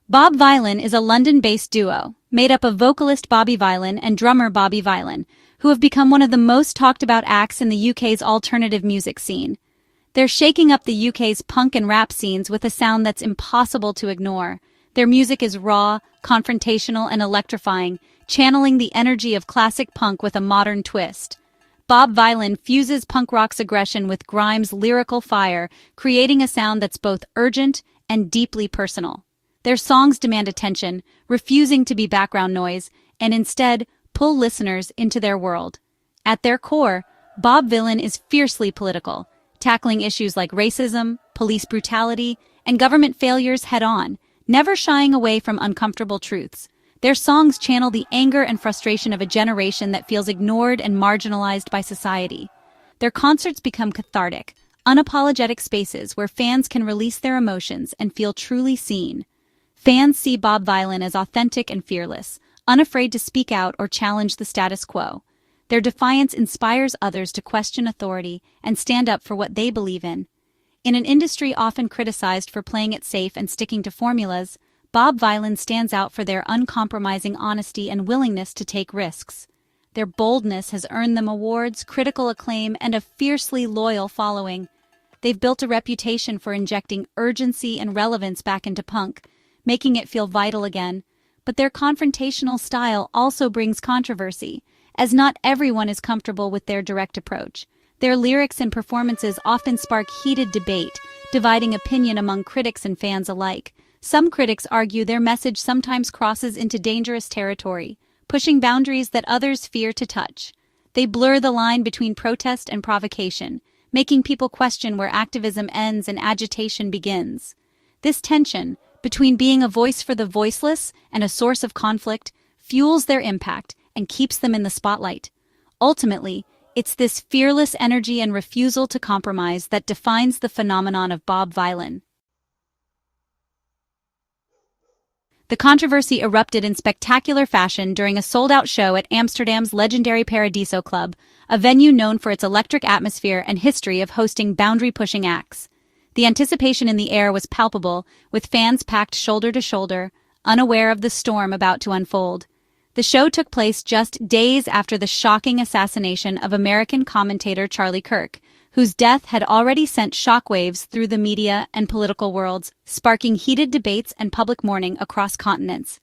Bob Vylan is a London-based duo, made up of vocalist Bobby Vylan and drummer Bobby Vylan, who have become one of the most talked-about acts in the UK's alternative music scene. They're shaking up the UK's punk and rap scenes with a sound that's impossible to ignore. Their music is raw, confrontational, and electrifying, channeling the energy of classic punk with a modern twist. Bob Vylan fuses punk rock's aggression with Grime's lyrical fire, creating a sound that's both urgent and deeply personal. Their songs demand attention, refusing to be background noise, and instead pull listeners into their world. At their core, Bob Vylan is fiercely political, tackling issues like racism, police brutality, and government failures head-on, never shying away from uncomfortable truths. Their songs channel the anger and frustration of a generation that feels ignored and marginalized by society. Their concerts become cathartic, unapologetic spaces where fans can release their emotions and feel truly seen. Fans see Bob Vylan as authentic and fearless, unafraid to speak out or challenge the status quo. Their defiance inspires others to question authority and stand up for what they believe in. In an industry often criticized for playing it safe and sticking to formulas, Bob Vylan stands out for their uncompromising honesty and willingness to take risks. Their boldness has earned them awards, critical acclaim, and a fiercely loyal following. They've built a reputation for injecting urgency and relevance back into punk, making it feel vital again. But their confrontational style also brings controversy, as not everyone is comfortable with their direct approach. Their lyrics and performances often spark heated debate, dividing opinion among critics and fans alike. Some critics argue their message sometimes crosses into dangerous territory, pushing boundaries that others fear to touch. They blur the line between protest and provocation, making people question where activism ends and agitation begins. This tension, between being a voice for the voiceless and a source of conflict, fuels their impact and keeps them in the spotlight. Ultimately, it's this fearless energy and refusal to compromise that defines the phenomenon of Bob Vylan. The controversy erupted in spectacular fashion during a sold-out show at Amsterdam's legendary Paradiso Club, a venue known for its electric atmosphere and history of hosting boundary-pushing acts. The anticipation in the air was palpable, with fans packed shoulder to shoulder, unaware of the storm about to unfold. The show took place just days after the shocking assassination of American commentator Charlie Kirk, whose death had already sent shockwaves through the media and political worlds, sparking heated debates and public mourning across continents.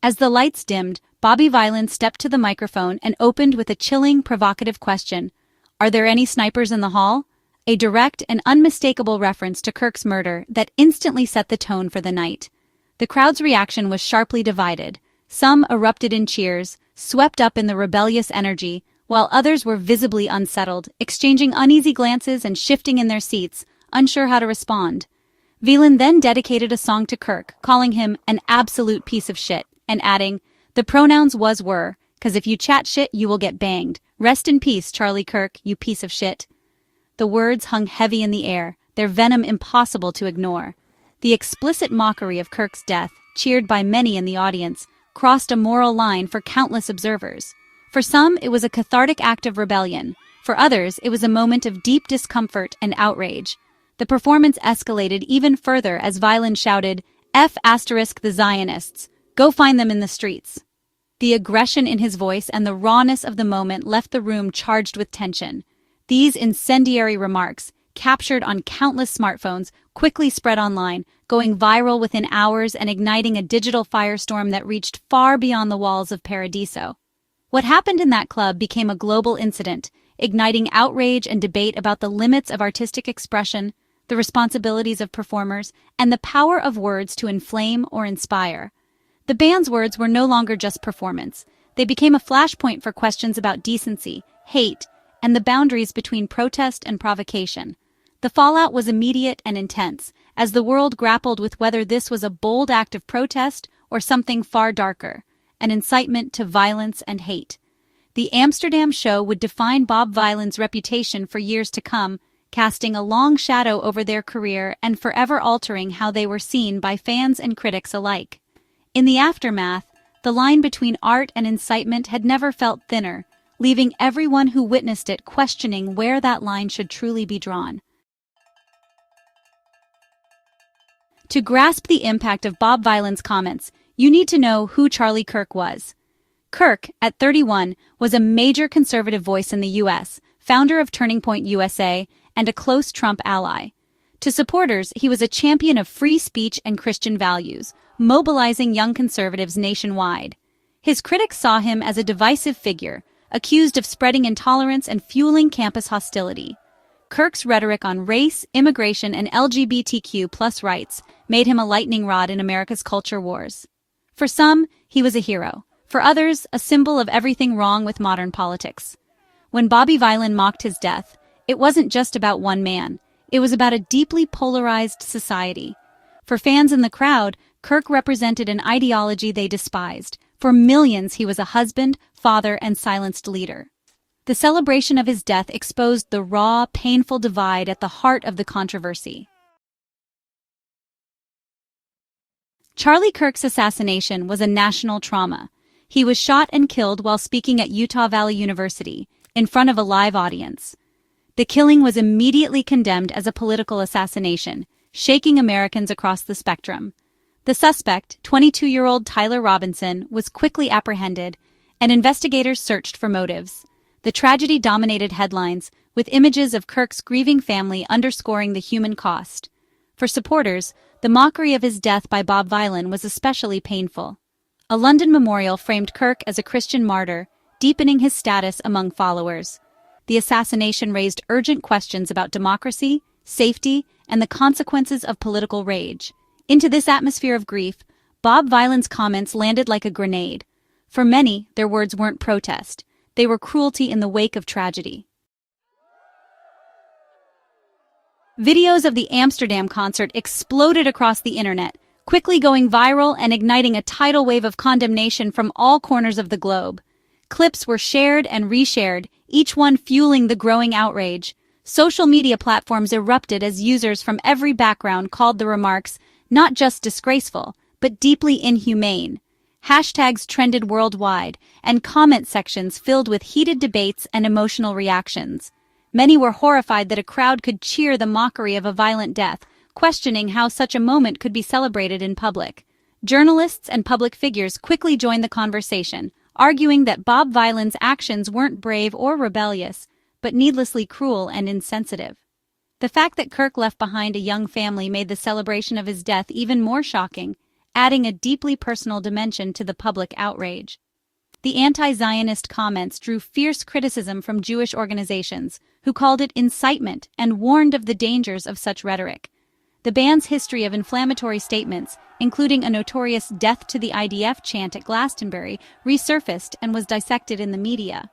As the lights dimmed, Bobby Vylan stepped to the microphone and opened with a chilling, provocative question. "Are there any snipers in the hall?" A direct and unmistakable reference to Kirk's murder that instantly set the tone for the night. The crowd's reaction was sharply divided. Some erupted in cheers, swept up in the rebellious energy, while others were visibly unsettled, exchanging uneasy glances and shifting in their seats, unsure how to respond. Vylan then dedicated a song to Kirk, calling him an absolute piece of shit, and adding, "The pronouns was-were, 'cause if you chat shit, you will get banged. Rest in peace, Charlie Kirk, you piece of shit." The words hung heavy in the air, their venom impossible to ignore. The explicit mockery of Kirk's death, cheered by many in the audience, crossed a moral line for countless observers. For some, it was a cathartic act of rebellion. For others, it was a moment of deep discomfort and outrage. The performance escalated even further as Vylan shouted, "F** the Zionists. Go find them in the streets." The aggression in his voice and the rawness of the moment left the room charged with tension. These incendiary remarks, captured on countless smartphones, quickly spread online, going viral within hours and igniting a digital firestorm that reached far beyond the walls of Paradiso. What happened in that club became a global incident, igniting outrage and debate about the limits of artistic expression, the responsibilities of performers, and the power of words to inflame or inspire. The band's words were no longer just performance. They became a flashpoint for questions about decency, hate, and the boundaries between protest and provocation. The fallout was immediate and intense, as the world grappled with whether this was a bold act of protest or something far darker, an incitement to violence and hate. The Amsterdam show would define Bob Vylan's reputation for years to come, casting a long shadow over their career and forever altering how they were seen by fans and critics alike. In the aftermath, the line between art and incitement had never felt thinner, leaving everyone who witnessed it questioning where that line should truly be drawn. To grasp the impact of Bob Vylan's comments, you need to know who Charlie Kirk was. Kirk, at 31, was a major conservative voice in the U.S., founder of Turning Point USA, and a close Trump ally. To supporters, he was a champion of free speech and Christian values, mobilizing young conservatives nationwide. His critics saw him as a divisive figure, accused of spreading intolerance and fueling campus hostility. Kirk's rhetoric on race, immigration, and LGBTQ+ rights made him a lightning rod in America's culture wars. For some, he was a hero. For others, a symbol of everything wrong with modern politics. When Bobby Vylan mocked his death, it wasn't just about one man. It was about a deeply polarized society. For fans in the crowd, Kirk represented an ideology they despised. For millions, he was a husband, father, and silenced leader. The celebration of his death exposed the raw, painful divide at the heart of the controversy. Charlie Kirk's assassination was a national trauma. He was shot and killed while speaking at Utah Valley University, in front of a live audience. The killing was immediately condemned as a political assassination, shaking Americans across the spectrum. The suspect, 22-year-old Tyler Robinson, was quickly apprehended, and investigators searched for motives. The tragedy dominated headlines, with images of Kirk's grieving family underscoring the human cost. For supporters, the mockery of his death by Bob Vylan was especially painful. A London memorial framed Kirk as a Christian martyr, deepening his status among followers. The assassination raised urgent questions about democracy, safety, and the consequences of political rage. Into this atmosphere of grief, Bob Vylan's comments landed like a grenade. For many, their words weren't protest. They were cruelty in the wake of tragedy. Videos of the Amsterdam concert exploded across the internet, quickly going viral and igniting a tidal wave of condemnation from all corners of the globe. Clips were shared and reshared, each one fueling the growing outrage. Social media platforms erupted as users from every background called the remarks not just disgraceful, but deeply inhumane. Hashtags trended worldwide, and comment sections filled with heated debates and emotional reactions. Many were horrified that a crowd could cheer the mockery of a violent death, questioning how such a moment could be celebrated in public. Journalists and public figures quickly joined the conversation, arguing that Bob Vylan's actions weren't brave or rebellious, but needlessly cruel and insensitive. The fact that Kirk left behind a young family made the celebration of his death even more shocking, adding a deeply personal dimension to the public outrage. The anti-Zionist comments drew fierce criticism from Jewish organizations, who called it incitement and warned of the dangers of such rhetoric. The band's history of inflammatory statements, including a notorious "Death to the IDF" chant at Glastonbury, resurfaced and was dissected in the media.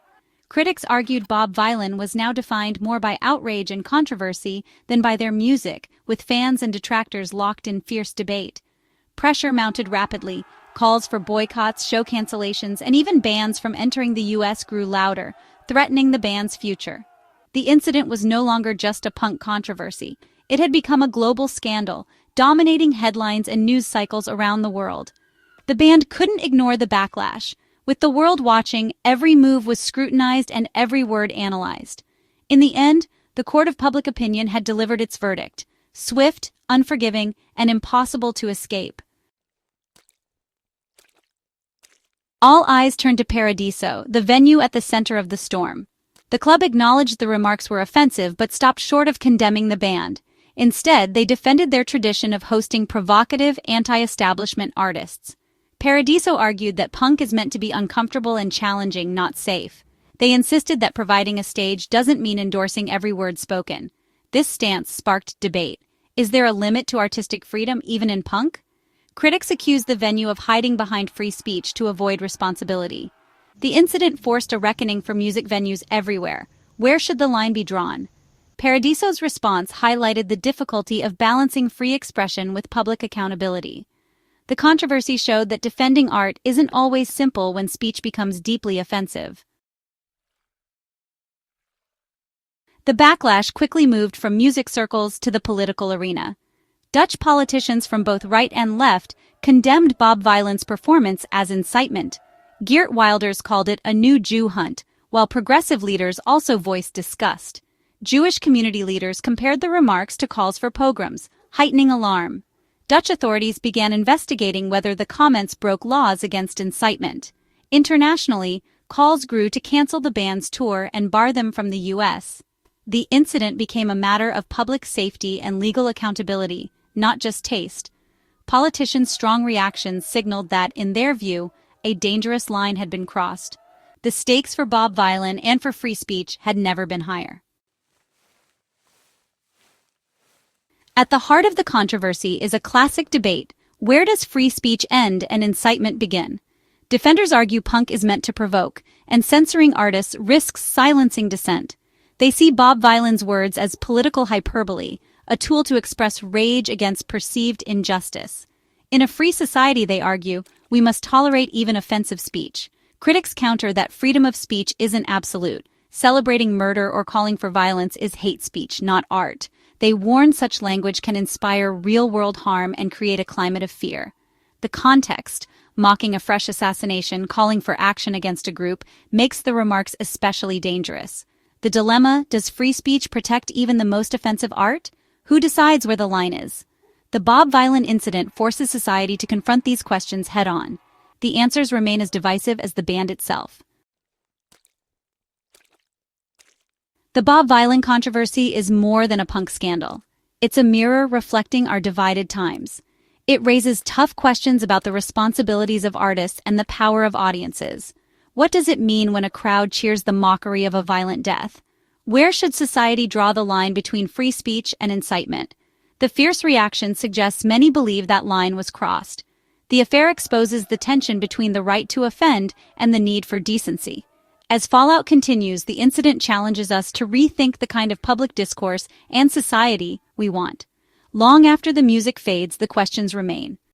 Critics argued Bob Vylan was now defined more by outrage and controversy than by their music, with fans and detractors locked in fierce debate. Pressure mounted rapidly. Calls for boycotts, show cancellations, and even bans from entering the U.S. grew louder, threatening the band's future. The incident was no longer just a punk controversy. It had become a global scandal, dominating headlines and news cycles around the world. The band couldn't ignore the backlash. With the world watching, every move was scrutinized and every word analyzed. In the end, the court of public opinion had delivered its verdict: swift, unforgiving, and impossible to escape. All eyes turned to Paradiso, the venue at the center of the storm. The club acknowledged the remarks were offensive but stopped short of condemning the band. Instead, they defended their tradition of hosting provocative, anti-establishment artists. Paradiso argued that punk is meant to be uncomfortable and challenging, not safe. They insisted that providing a stage doesn't mean endorsing every word spoken. This stance sparked debate. Is there a limit to artistic freedom even in punk? Critics accused the venue of hiding behind free speech to avoid responsibility. The incident forced a reckoning for music venues everywhere. Where should the line be drawn? Paradiso's response highlighted the difficulty of balancing free expression with public accountability. The controversy showed that defending art isn't always simple when speech becomes deeply offensive. The backlash quickly moved from music circles to the political arena. Dutch politicians from both right and left condemned Bob Vylan's performance as incitement. Geert Wilders called it a new Jew hunt, while progressive leaders also voiced disgust. Jewish community leaders compared the remarks to calls for pogroms, heightening alarm. Dutch authorities began investigating whether the comments broke laws against incitement. Internationally, calls grew to cancel the band's tour and bar them from the U.S. The incident became a matter of public safety and legal accountability, not just taste. Politicians' strong reactions signaled that, in their view, a dangerous line had been crossed. The stakes for Bob Vylan and for free speech had never been higher. At the heart of the controversy is a classic debate: where does free speech end and incitement begin? Defenders argue punk is meant to provoke, and censoring artists risks silencing dissent. They see Bob Vylan's words as political hyperbole, a tool to express rage against perceived injustice. In a free society, they argue, we must tolerate even offensive speech. Critics counter that freedom of speech isn't absolute. Celebrating murder or calling for violence is hate speech, not art. They warn such language can inspire real-world harm and create a climate of fear. The context, mocking a fresh assassination, calling for action against a group, makes the remarks especially dangerous. The dilemma: does free speech protect even the most offensive art? Who decides where the line is? The Bob Vylan incident forces society to confront these questions head-on. The answers remain as divisive as the band itself. The Bob Vylan controversy is more than a punk scandal. It's a mirror reflecting our divided times. It raises tough questions about the responsibilities of artists and the power of audiences. What does it mean when a crowd cheers the mockery of a violent death? Where should society draw the line between free speech and incitement? The fierce reaction suggests many believe that line was crossed. The affair exposes the tension between the right to offend and the need for decency. As fallout continues, the incident challenges us to rethink the kind of public discourse and society we want. Long after the music fades, the questions remain.